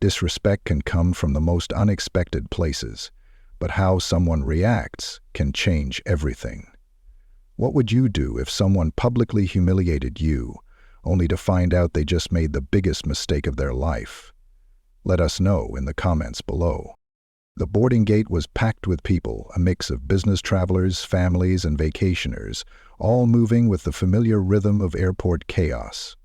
Disrespect can come from the most unexpected places, but how someone reacts can change everything. What would you do if someone publicly humiliated you, only to find out they just made the biggest mistake of their life? Let us know in the comments below. The boarding gate was packed with people, a mix of business travelers, families, and vacationers, all moving with the familiar rhythm of airport chaos.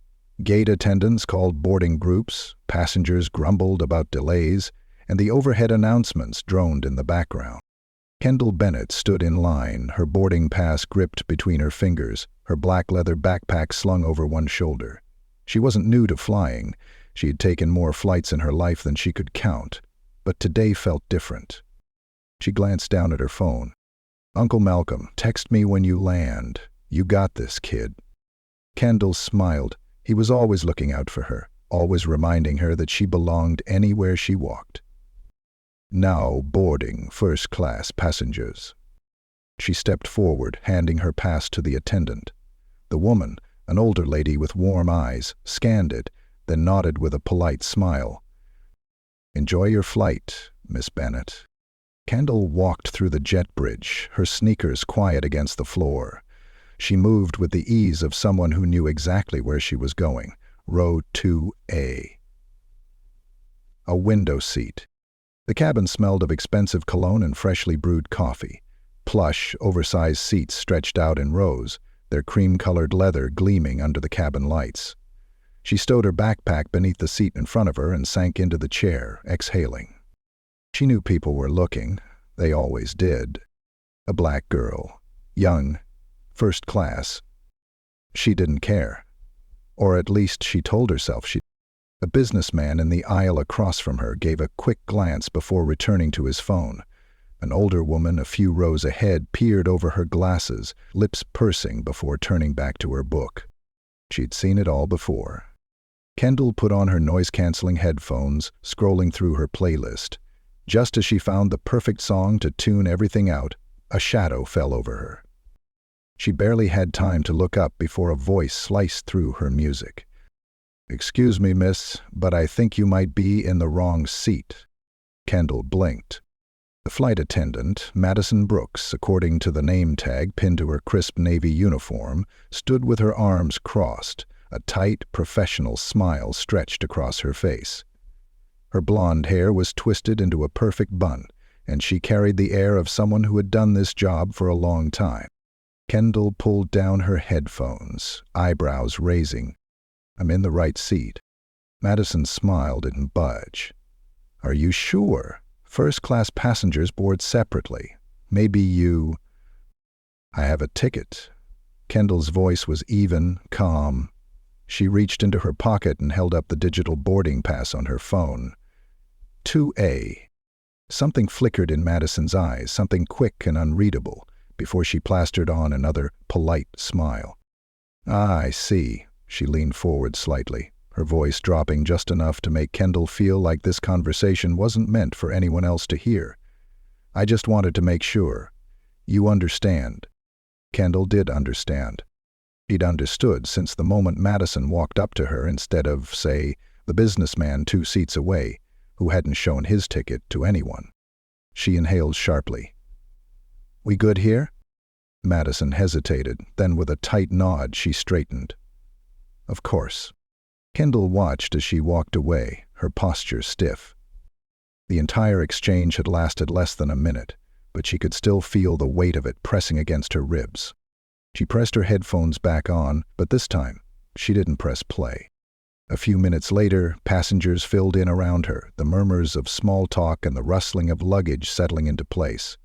Gate attendants called boarding groups, passengers grumbled about delays, and the overhead announcements droned in the background. Kendall Bennett stood in line, her boarding pass gripped between her fingers, her black leather backpack slung over one shoulder. She wasn't new to flying. She had taken more flights in her life than she could count, but today felt different. She glanced down at her phone. "Uncle Malcolm, text me when you land. You got this, kid." Kendall smiled. He was always looking out for her, always reminding her that she belonged anywhere she walked. "Now boarding first-class passengers." She stepped forward, handing her pass to the attendant. The woman, an older lady with warm eyes, scanned it, then nodded with a polite smile. "Enjoy your flight, Miss Bennett." Kendall walked through the jet bridge, her sneakers quiet against the floor. She moved with the ease of someone who knew exactly where she was going. Row 2A. A window seat. The cabin smelled of expensive cologne and freshly brewed coffee. Plush, oversized seats stretched out in rows, their cream-colored leather gleaming under the cabin lights. She stowed her backpack beneath the seat in front of her and sank into the chair, exhaling. She knew people were looking. They always did. A black girl. Young. First class. She didn't care. Or at least she told herself she. A businessman in the aisle across from her gave a quick glance before returning to his phone. An older woman a few rows ahead peered over her glasses, lips pursing before turning back to her book. She'd seen it all before. Kendall put on her noise-canceling headphones, scrolling through her playlist. Just as she found the perfect song to tune everything out, a shadow fell over her. She barely had time to look up before a voice sliced through her music. "Excuse me, miss, but I think you might be in the wrong seat." Kendall blinked. The flight attendant, Madison Brooks, according to the name tag pinned to her crisp navy uniform, stood with her arms crossed, a tight, professional smile stretched across her face. Her blonde hair was twisted into a perfect bun, and she carried the air of someone who had done this job for a long time. Kendall pulled down her headphones, eyebrows raising. "I'm in the right seat." Madison smiled and budged. "Are you sure? First-class passengers board separately. Maybe you—" "I have a ticket." Kendall's voice was even, calm. She reached into her pocket and held up the digital boarding pass on her phone. 2A. Something flickered in Madison's eyes, something quick and unreadable, before she plastered on another polite smile. "Ah, I see." She leaned forward slightly, her voice dropping just enough to make Kendall feel like this conversation wasn't meant for anyone else to hear. "I just wanted to make sure. You understand." Kendall did understand. She'd understood since the moment Madison walked up to her instead of, say, the businessman 2 seats away, who hadn't shown his ticket to anyone. She inhaled sharply. "We good here?" Madison hesitated, then with a tight nod she straightened. "Of course." Kendall watched as she walked away, her posture stiff. The entire exchange had lasted less than a minute, but she could still feel the weight of it pressing against her ribs. She pressed her headphones back on, but this time, she didn't press play. A few minutes later, passengers filled in around her, the murmurs of small talk and the rustling of luggage settling into place.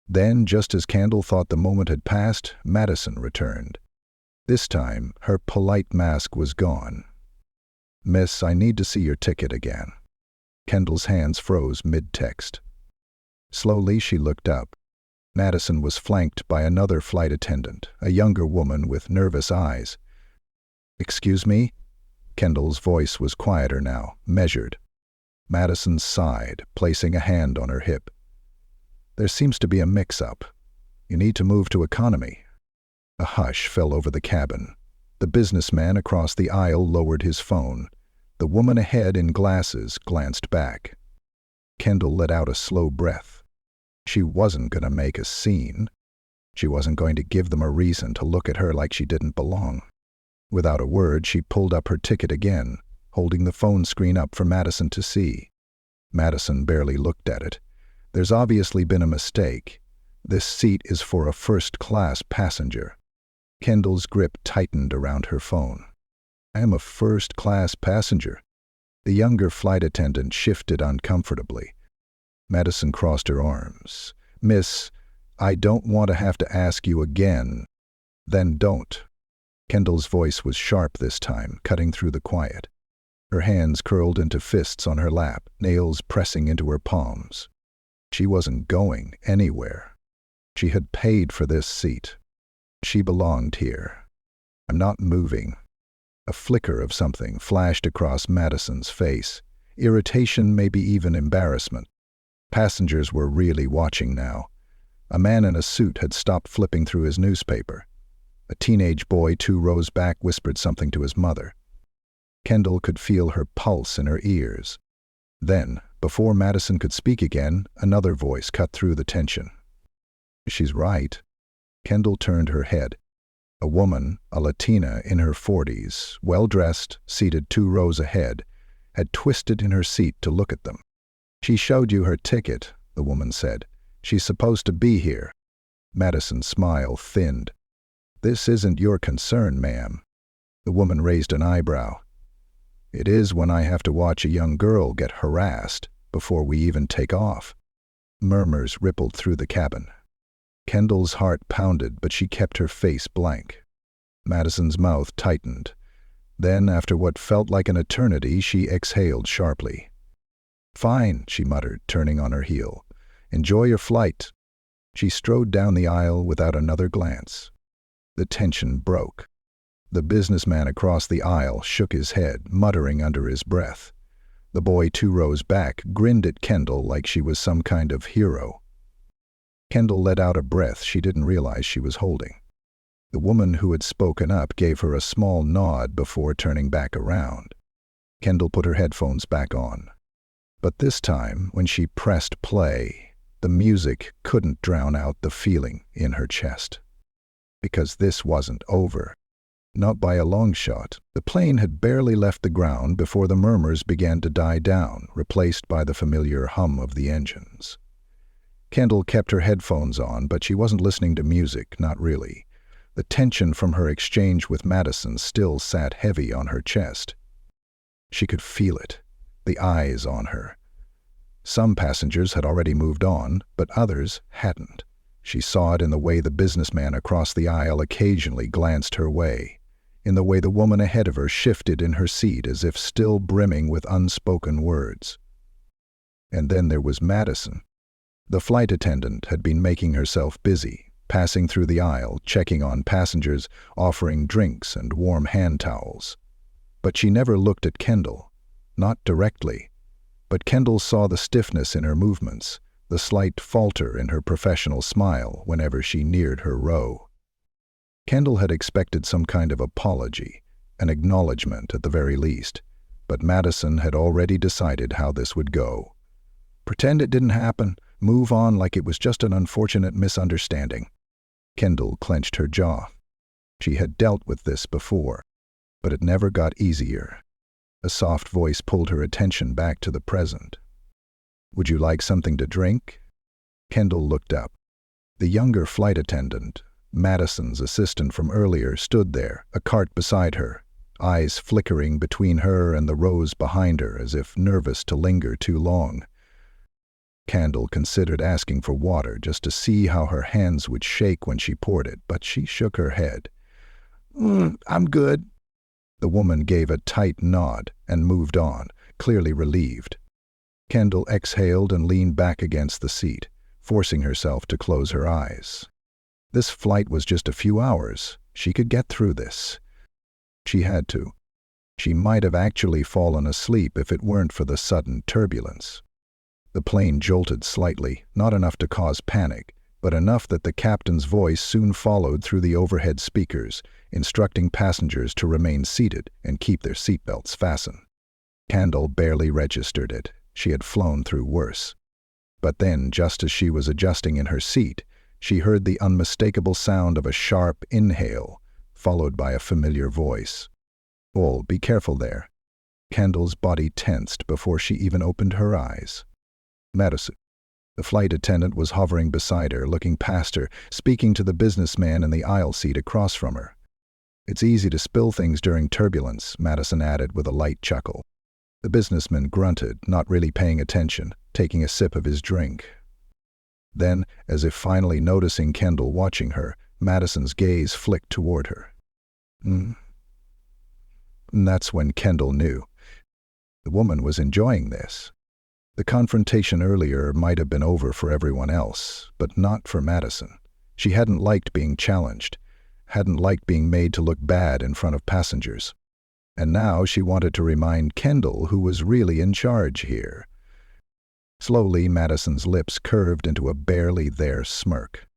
Then, just as Kendall thought the moment had passed, Madison returned. This time, her polite mask was gone. "Miss, I need to see your ticket again." Kendall's hands froze mid-text. Slowly, she looked up. Madison was flanked by another flight attendant, a younger woman with nervous eyes. "Excuse me?" Kendall's voice was quieter now, measured. Madison sighed, placing a hand on her hip. "There seems to be a mix-up. You need to move to economy." A hush fell over the cabin. The businessman across the aisle lowered his phone. The The woman ahead in glasses glanced back. Kendall let out a slow breath. She wasn't going to make a scene. She wasn't going to give them a reason to look at her like she didn't belong. Without a word, she pulled up her ticket again, holding the phone screen up for Madison to see. Madison barely looked at it. There's obviously been a mistake. This seat is for a first-class passenger. Kendall's grip tightened around her phone. I am a first-class passenger. The younger flight attendant shifted uncomfortably. Madison crossed her arms. Miss, I don't want to have to ask you again. Then don't. Kendall's voice was sharp this time, cutting through the quiet. Her hands curled into fists on her lap, nails pressing into her palms. She wasn't going anywhere. She had paid for this seat. She belonged here. I'm not moving. A flicker of something flashed across Madison's face. Irritation, maybe even embarrassment. Passengers were really watching now. A man in a suit had stopped flipping through his newspaper. A teenage boy 2 rows back whispered something to his mother. Kendall could feel her pulse in her ears. Then, before Madison could speak again, another voice cut through the tension. She's right. Kendall turned her head. A woman, a Latina in her 40s, well-dressed, seated 2 rows ahead, had twisted in her seat to look at them. She showed you her ticket, the woman said. She's supposed to be here. Madison's smile thinned. This isn't your concern, ma'am. The woman raised an eyebrow. It is when I have to watch a young girl get harassed before we even take off. Murmurs rippled through the cabin. Kendall's heart pounded, but she kept her face blank. Madison's mouth tightened. Then, after what felt like an eternity, she exhaled sharply. Fine, she muttered, turning on her heel. Enjoy your flight. She strode down the aisle without another glance. The tension broke. The businessman across the aisle shook his head, muttering under his breath. The boy 2 rows back grinned at Kendall like she was some kind of hero. Kendall let out a breath she didn't realize she was holding. The woman who had spoken up gave her a small nod before turning back around. Kendall put her headphones back on. But this time, when she pressed play, the music couldn't drown out the feeling in her chest. Because this wasn't over. Not by a long shot. The plane had barely left the ground before the murmurs began to die down, replaced by the familiar hum of the engines. Kendall kept her headphones on, but she wasn't listening to music, not really. The tension from her exchange with Madison still sat heavy on her chest. She could feel it, the eyes on her. Some passengers had already moved on, but others hadn't. She saw it in the way the businessman across the aisle occasionally glanced her way, in the way the woman ahead of her shifted in her seat as if still brimming with unspoken words. And then there was Madison. The flight attendant had been making herself busy, passing through the aisle, checking on passengers, offering drinks and warm hand towels. But she never looked at Kendall. Not directly. But Kendall saw the stiffness in her movements, the slight falter in her professional smile whenever she neared her row. Kendall had expected some kind of apology, an acknowledgement at the very least, but Madison had already decided how this would go. Pretend it didn't happen, move on like it was just an unfortunate misunderstanding. Kendall clenched her jaw. She had dealt with this before, but it never got easier. A soft voice pulled her attention back to the present. Would you like something to drink? Kendall looked up. The younger flight attendant, Madison's assistant from earlier, stood there, a cart beside her, eyes flickering between her and the rows behind her as if nervous to linger too long. Kendall considered asking for water just to see how her hands would shake when she poured it, but she shook her head. I'm good. The woman gave a tight nod and moved on, clearly relieved. Kendall exhaled and leaned back against the seat, forcing herself to close her eyes. This flight was just a few hours. She could get through this. She had to. She might have actually fallen asleep if it weren't for the sudden turbulence. The plane jolted slightly, not enough to cause panic, but enough that the captain's voice soon followed through the overhead speakers, instructing passengers to remain seated and keep their seatbelts fastened. Kendall barely registered it. She had flown through worse. But then, just as she was adjusting in her seat, she heard the unmistakable sound of a sharp inhale, followed by a familiar voice. "Oh, be careful there." Kendall's body tensed before she even opened her eyes. "Madison." The flight attendant was hovering beside her, looking past her, speaking to the businessman in the aisle seat across from her. "It's easy to spill things during turbulence," Madison added with a light chuckle. The businessman grunted, not really paying attention, taking a sip of his drink. Then, as if finally noticing Kendall watching her, Madison's gaze flicked toward her. And that's when Kendall knew. The woman was enjoying this. The confrontation earlier might have been over for everyone else, but not for Madison. She hadn't liked being challenged, hadn't liked being made to look bad in front of passengers. And now she wanted to remind Kendall who was really in charge here. Slowly, Madison's lips curved into a barely there smirk.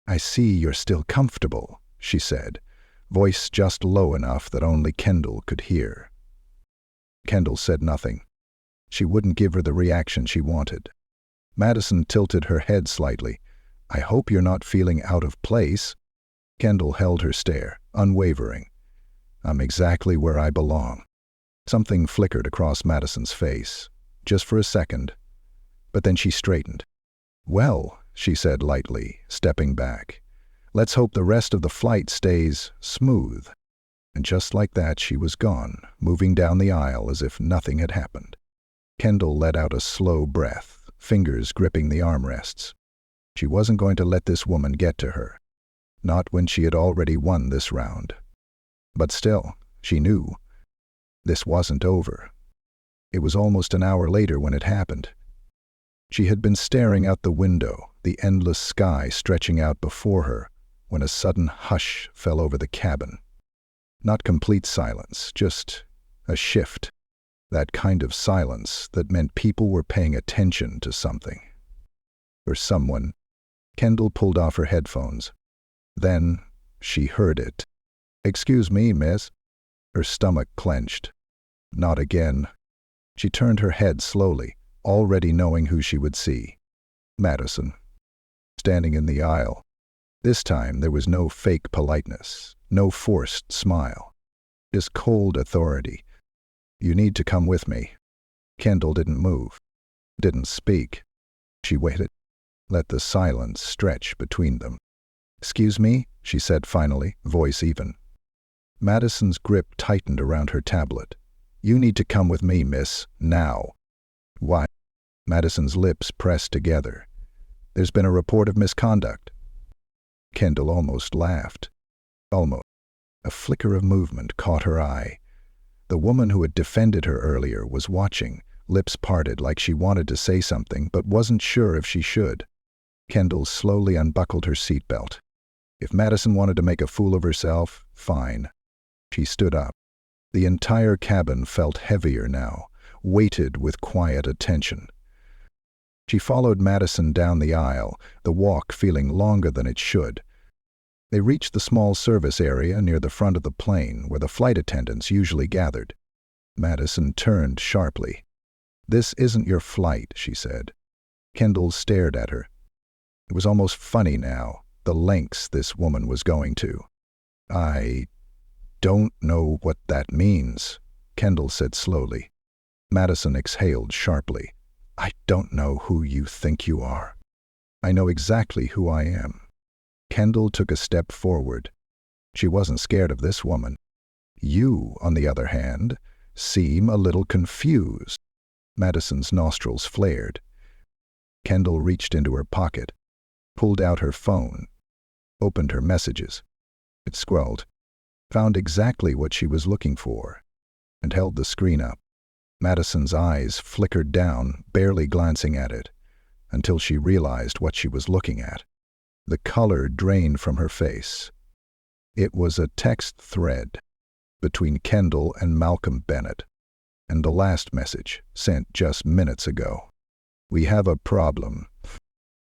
"I see you're still comfortable," she said, voice just low enough that only Kendall could hear. Kendall said nothing. She wouldn't give her the reaction she wanted. Madison tilted her head slightly. "I hope you're not feeling out of place." Kendall held her stare, unwavering. "I'm exactly where I belong." Something flickered across Madison's face, just for a second. But then she straightened. "Well," she said lightly, stepping back, "let's hope the rest of the flight stays smooth." And just like that, she was gone, moving down the aisle as if nothing had happened. Kendall let out a slow breath, fingers gripping the armrests. She wasn't going to let this woman get to her. Not when she had already won this round. But still, she knew. This wasn't over. It was almost an hour later when it happened. She had been staring out the window, the endless sky stretching out before her, when a sudden hush fell over the cabin. Not complete silence, just a shift. That kind of silence that meant people were paying attention to something. Or someone. Kendall pulled off her headphones. Then she heard it. "Excuse me, miss." Her stomach clenched. Not again. She turned her head slowly, already knowing who she would see. Madison. Standing in the aisle. This time there was no fake politeness, no forced smile. Just cold authority. "You need to come with me." Kendall didn't move, didn't speak. She waited, let the silence stretch between them. "Excuse me," she said finally, voice even. Madison's grip tightened around her tablet. "You need to come with me, miss, now." "Why?" Madison's lips pressed together. "There's been a report of misconduct." Kendall almost laughed. Almost. A flicker of movement caught her eye. The woman who had defended her earlier was watching, lips parted like she wanted to say something but wasn't sure if she should. Kendall slowly unbuckled her seatbelt. If Madison wanted to make a fool of herself, fine. She stood up. The entire cabin felt heavier now, weighted with quiet attention. She followed Madison down the aisle, the walk feeling longer than it should. They reached the small service area near the front of the plane where the flight attendants usually gathered. Madison turned sharply. "This isn't your flight," she said. Kendall stared at her. It was almost funny now, the lengths this woman was going to. "I don't know what that means," Kendall said slowly. Madison exhaled sharply. "I don't know who you think you are. I know exactly who I am." Kendall took a step forward. She wasn't scared of this woman. "You, on the other hand, seem a little confused." Madison's nostrils flared. Kendall reached into her pocket, pulled out her phone, opened her messages. It scrolled, found exactly what she was looking for, and held the screen up. Madison's eyes flickered down, barely glancing at it, until she realized what she was looking at. The color drained from her face. It was a text thread between Kendall and Malcolm Bennett, and the last message, sent just minutes ago. "We have a problem."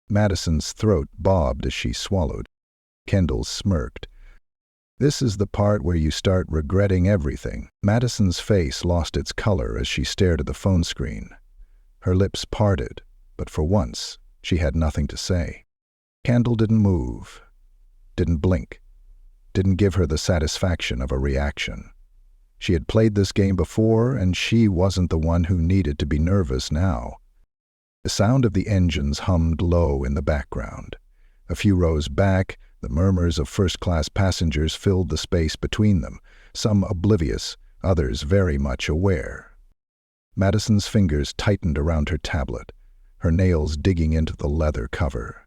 Madison's throat bobbed as she swallowed. Kendall smirked. This is the part where you start regretting everything. Madison's face lost its color as she stared at the phone screen. Her lips parted, but for once, she had nothing to say. Kendall didn't move, didn't blink, didn't give her the satisfaction of a reaction. She had played this game before, and she wasn't the one who needed to be nervous now. The sound of the engines hummed low in the background. A few rows back, the murmurs of first-class passengers filled the space between them, some oblivious, others very much aware. Madison's fingers tightened around her tablet, her nails digging into the leather cover.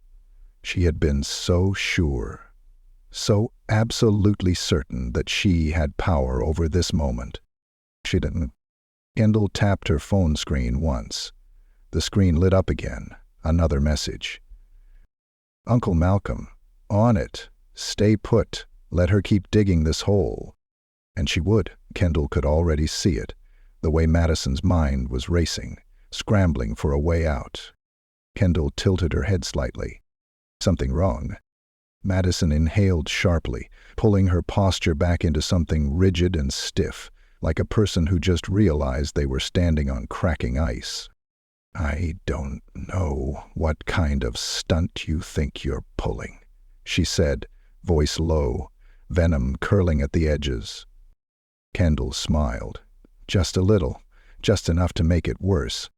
She had been so sure, so absolutely certain that she had power over this moment. She didn't. Kendall tapped her phone screen once. The screen lit up again, another message. Uncle Malcolm, on it, stay put, let her keep digging this hole. And she would. Kendall could already see it, the way Madison's mind was racing, scrambling for a way out. Kendall tilted her head slightly. Something wrong. Madison inhaled sharply, pulling her posture back into something rigid and stiff, like a person who just realized they were standing on cracking ice. I don't know what kind of stunt you think you're pulling, she said, voice low, venom curling at the edges. Kendall smiled. Just a little, just enough to make it worse.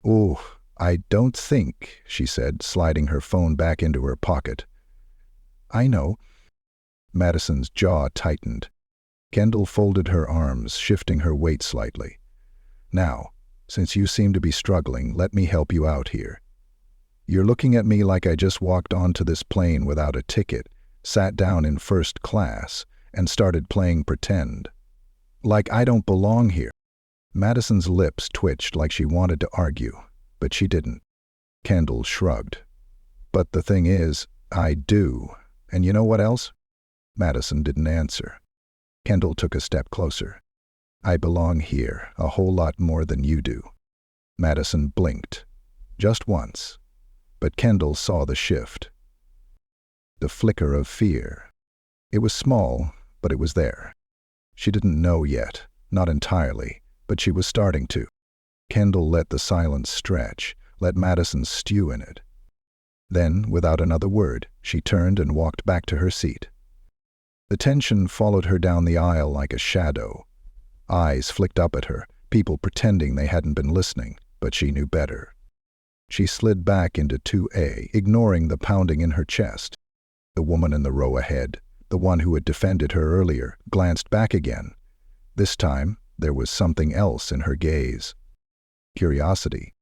Oh, I don't think, she said, sliding her phone back into her pocket. I know. Madison's jaw tightened. Kendall folded her arms, shifting her weight slightly. Now, since you seem to be struggling, let me help you out here. You're looking at me like I just walked onto this plane without a ticket, sat down in first class, and started playing pretend. Like I don't belong here. Madison's lips twitched like she wanted to argue, but she didn't. Kendall shrugged. But the thing is, I do. And you know what else? Madison didn't answer. Kendall took a step closer. I belong here a whole lot more than you do. Madison blinked. Just once. But Kendall saw the shift. The flicker of fear. It was small, but it was there. She didn't know yet, not entirely, but she was starting to. Kendall let the silence stretch, let Madison stew in it. Then, without another word, she turned and walked back to her seat. The tension followed her down the aisle like a shadow. Eyes flicked up at her, people pretending they hadn't been listening, but she knew better. She slid back into 2A, ignoring the pounding in her chest. The woman in the row ahead, the one who had defended her earlier, glanced back again. This time, there was something else in her gaze. Curiosity.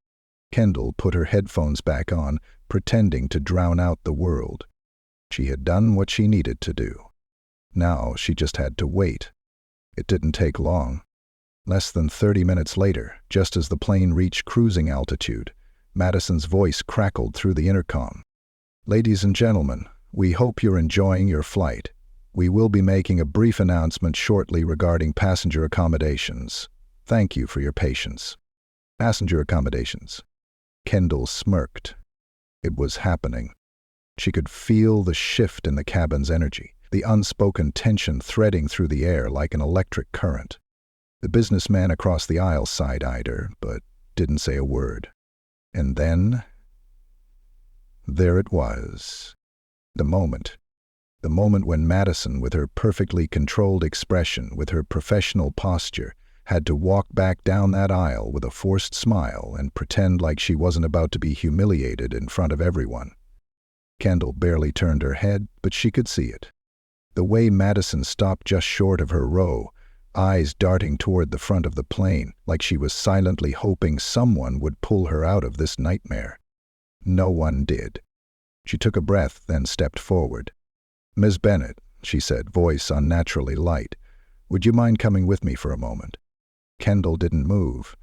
Kendall put her headphones back on, pretending to drown out the world. She had done what she needed to do. Now she just had to wait. It didn't take long. Less than 30 minutes later, just as the plane reached cruising altitude, Madison's voice crackled through the intercom. Ladies and gentlemen, we hope you're enjoying your flight. We will be making a brief announcement shortly regarding passenger accommodations. Thank you for your patience. Passenger accommodations. Kendall smirked. It was happening. She could feel the shift in the cabin's energy, the unspoken tension threading through the air like an electric current. The businessman across the aisle side-eyed her, but didn't say a word. And then, there it was. The moment when Madison, with her perfectly controlled expression, with her professional posture, had to walk back down that aisle with a forced smile and pretend like she wasn't about to be humiliated in front of everyone. Kendall barely turned her head, but she could see it. The way Madison stopped just short of her row, eyes darting toward the front of the plane, like she was silently hoping someone would pull her out of this nightmare. No one did. She took a breath, then stepped forward. Ms. Bennett, she said, voice unnaturally light, would you mind coming with me for a moment? Kendall didn't move,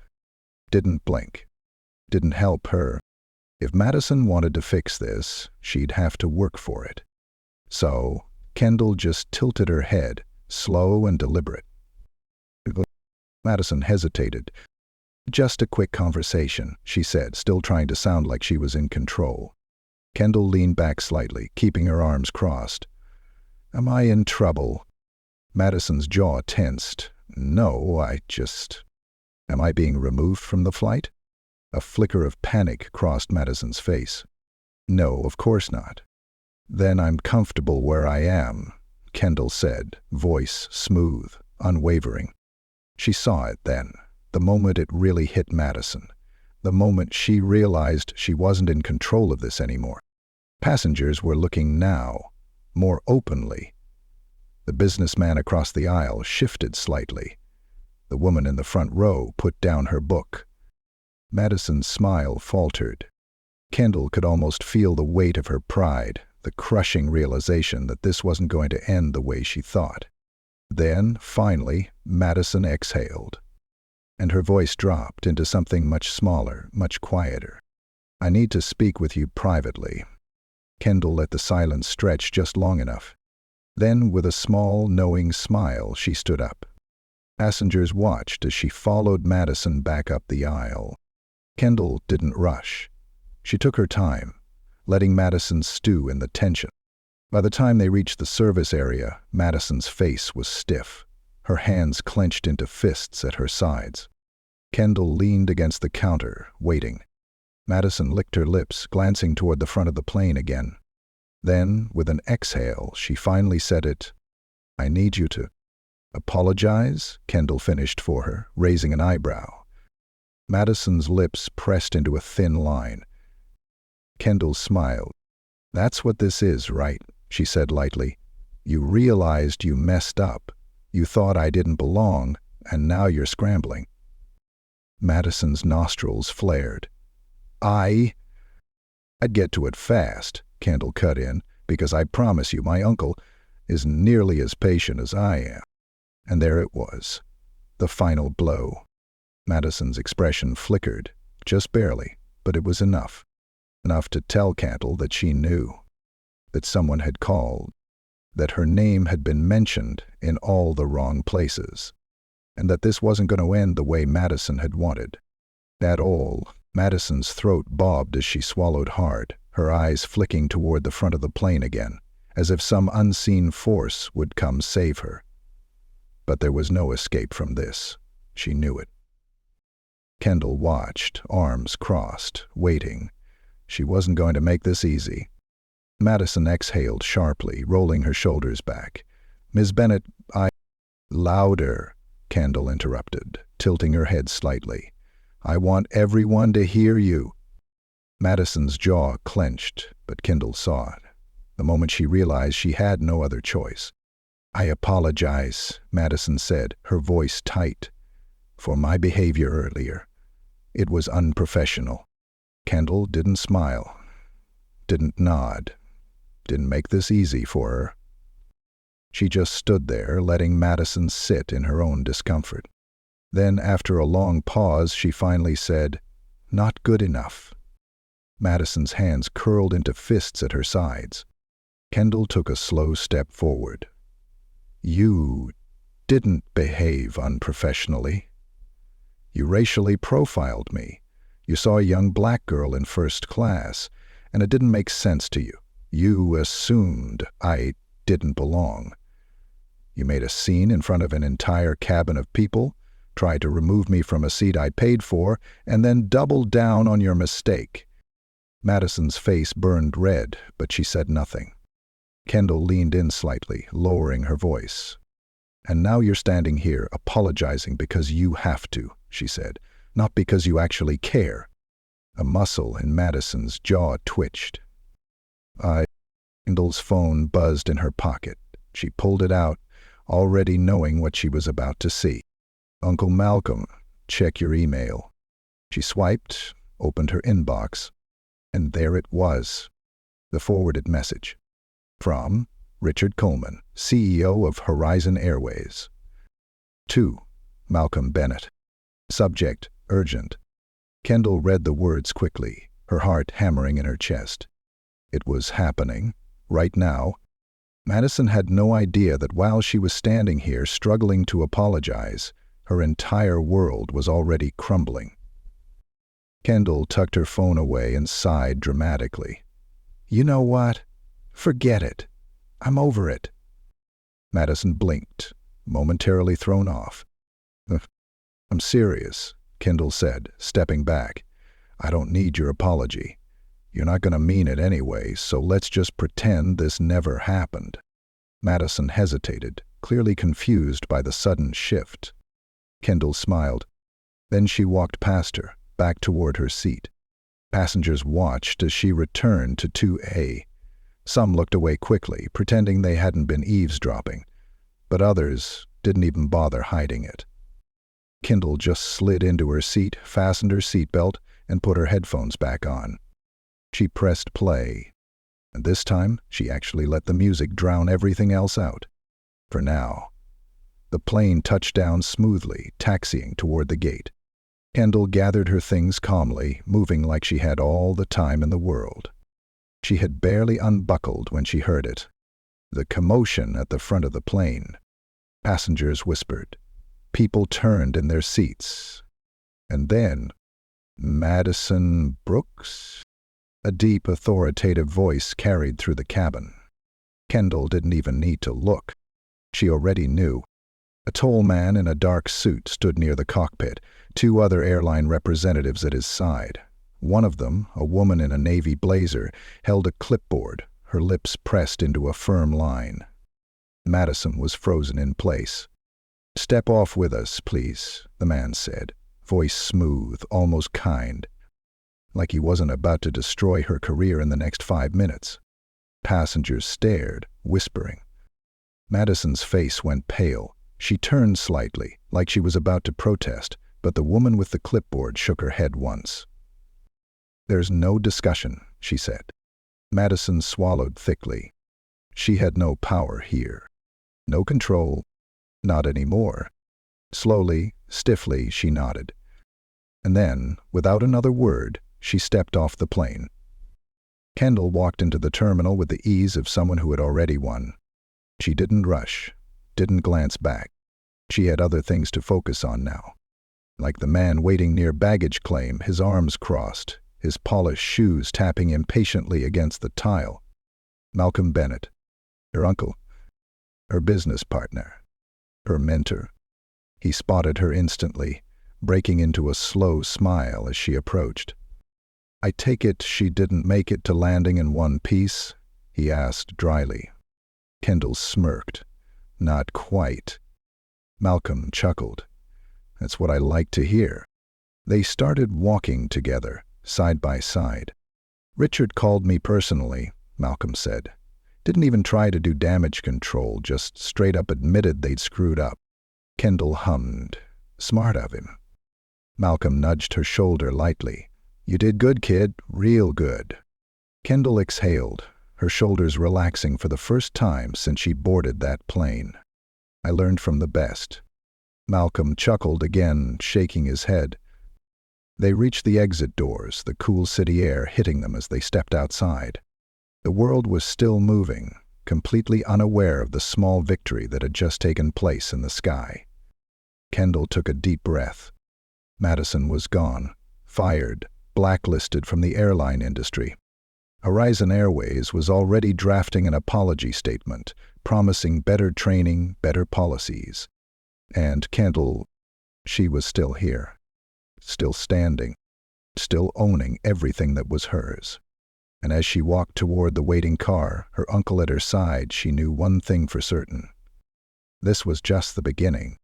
didn't blink, didn't help her. If Madison wanted to fix this, she'd have to work for it. So, Kendall just tilted her head, slow and deliberate. Madison hesitated. Just a quick conversation, she said, still trying to sound like she was in control. Kendall leaned back slightly, keeping her arms crossed. Am I in trouble? Madison's jaw tensed. No, Am I being removed from the flight? A flicker of panic crossed Madison's face. No, of course not. Then I'm comfortable where I am, Kendall said, voice smooth, unwavering. She saw it then, the moment it really hit Madison, the moment she realized she wasn't in control of this anymore. Passengers were looking now, more openly. The businessman across the aisle shifted slightly. The woman in the front row put down her book. Madison's smile faltered. Kendall could almost feel the weight of her pride, the crushing realization that this wasn't going to end the way she thought. Then, finally, Madison exhaled, and her voice dropped into something much smaller, much quieter. I need to speak with you privately. Kendall let the silence stretch just long enough. Then, with a small, knowing smile, she stood up. Passengers watched as she followed Madison back up the aisle. Kendall didn't rush. She took her time, letting Madison stew in the tension. By the time they reached the service area, Madison's face was stiff, her hands clenched into fists at her sides. Kendall leaned against the counter, waiting. Madison licked her lips, glancing toward the front of the plane again. Then, with an exhale, she finally said it. I need you to apologize, Kendall finished for her, raising an eyebrow. Madison's lips pressed into a thin line. Kendall smiled. That's what this is, right? She said lightly. You realized you messed up. You thought I didn't belong, and now you're scrambling. Madison's nostrils flared. I'd get to it fast, Kendall cut in, because I promise you my uncle isn't nearly as patient as I am. And there it was, the final blow. Madison's expression flickered, just barely, but it was enough. Enough to tell Kendall that she knew, that someone had called, that her name had been mentioned in all the wrong places, and that this wasn't going to end the way Madison had wanted. At all, Madison's throat bobbed as she swallowed hard, her eyes flicking toward the front of the plane again, as if some unseen force would come save her. But there was no escape from this. She knew it. Kendall watched, arms crossed, waiting. She wasn't going to make this easy. Madison exhaled sharply, rolling her shoulders back. Ms. Bennett, Louder, Kendall interrupted, tilting her head slightly. I want everyone to hear you. Madison's jaw clenched, but Kendall saw it, the moment she realized she had no other choice. I apologize, Madison said, her voice tight, for my behavior earlier. It was unprofessional. Kendall didn't smile, didn't nod, didn't make this easy for her. She just stood there, letting Madison sit in her own discomfort. Then, after a long pause, she finally said, Not good enough. Madison's hands curled into fists at her sides. Kendall took a slow step forward. You didn't behave unprofessionally. You racially profiled me. You saw a young black girl in first class, and it didn't make sense to you. You assumed I didn't belong. You made a scene in front of an entire cabin of people, tried to remove me from a seat I paid for, and then doubled down on your mistake. Madison's face burned red, but she said nothing. Kendall leaned in slightly, lowering her voice. And now you're standing here apologizing because you have to, she said, not because you care. A muscle in Madison's jaw twitched. Kendall's phone buzzed in her pocket. She pulled it out, already knowing what she was about to see. Uncle Malcolm, check your email. She swiped, opened her inbox, and there it was, the forwarded message. From Richard Coleman, CEO of Horizon Airways. To Malcolm Bennett. Subject, urgent. Kendall read the words quickly, her heart hammering in her chest. It was happening, right now. Madison had no idea that while she was standing here struggling to apologize, her entire world was already crumbling. Kendall tucked her phone away and sighed dramatically. You know what? Forget it. I'm over it. Madison blinked, momentarily thrown off. "I'm serious," Kendall said, stepping back. "I don't need your apology. You're not going to mean it anyway, so let's just pretend this never happened." Madison hesitated, clearly confused by the sudden shift. Kendall smiled. Then she walked past her, back toward her seat. Passengers watched as she returned to 2A. Some looked away quickly, pretending they hadn't been eavesdropping, but others didn't even bother hiding it. Kendall just slid into her seat, fastened her seatbelt, and put her headphones back on. She pressed play, and this time she actually let the music drown everything else out. For now. The plane touched down smoothly, taxiing toward the gate. Kendall gathered her things calmly, moving like she had all the time in the world. She had barely unbuckled when she heard it. The commotion at the front of the plane. Passengers whispered. People turned in their seats. And then, "Madison Brooks?" A deep, authoritative voice carried through the cabin. Kendall didn't even need to look. She already knew. A tall man in a dark suit stood near the cockpit, 2 other airline representatives at his side. One of them, a woman in a navy blazer, held a clipboard, her lips pressed into a firm line. Madison was frozen in place. "Step off with us, please," the man said, voice smooth, almost kind, like he wasn't about to destroy her career in the next 5 minutes. Passengers stared, whispering. Madison's face went pale. She turned slightly, like she was about to protest, but the woman with the clipboard shook her head once. "There's no discussion," she said. Madison swallowed thickly. She had no power here. No control. Not anymore. Slowly, stiffly, she nodded. And then, without another word, she stepped off the plane. Kendall walked into the terminal with the ease of someone who had already won. She didn't rush, didn't glance back. She had other things to focus on now. Like the man waiting near baggage claim, his arms crossed, his polished shoes tapping impatiently against the tile. Malcolm Bennett, her uncle, her business partner, her mentor. He spotted her instantly, breaking into a slow smile as she approached. "I take it she didn't make it to landing in one piece?" he asked dryly. Kendall smirked. "Not quite." Malcolm chuckled. "That's what I like to hear." They started walking together, side by side. "Richard called me personally," Malcolm said. "Didn't even try to do damage control, just straight up admitted they'd screwed up." Kendall hummed. "Smart of him." Malcolm nudged her shoulder lightly. "You did good, kid. Real good." Kendall exhaled, her shoulders relaxing for the first time since she boarded that plane. "I learned from the best." Malcolm chuckled again, shaking his head. They reached the exit doors, the cool city air hitting them as they stepped outside. The world was still moving, completely unaware of the small victory that had just taken place in the sky. Kendall took a deep breath. Madison was gone, fired, blacklisted from the airline industry. Horizon Airways was already drafting an apology statement, promising better training, better policies. And Kendall, she was still here, still standing, still owning everything that was hers. And as she walked toward the waiting car, her uncle at her side, she knew one thing for certain. This was just the beginning.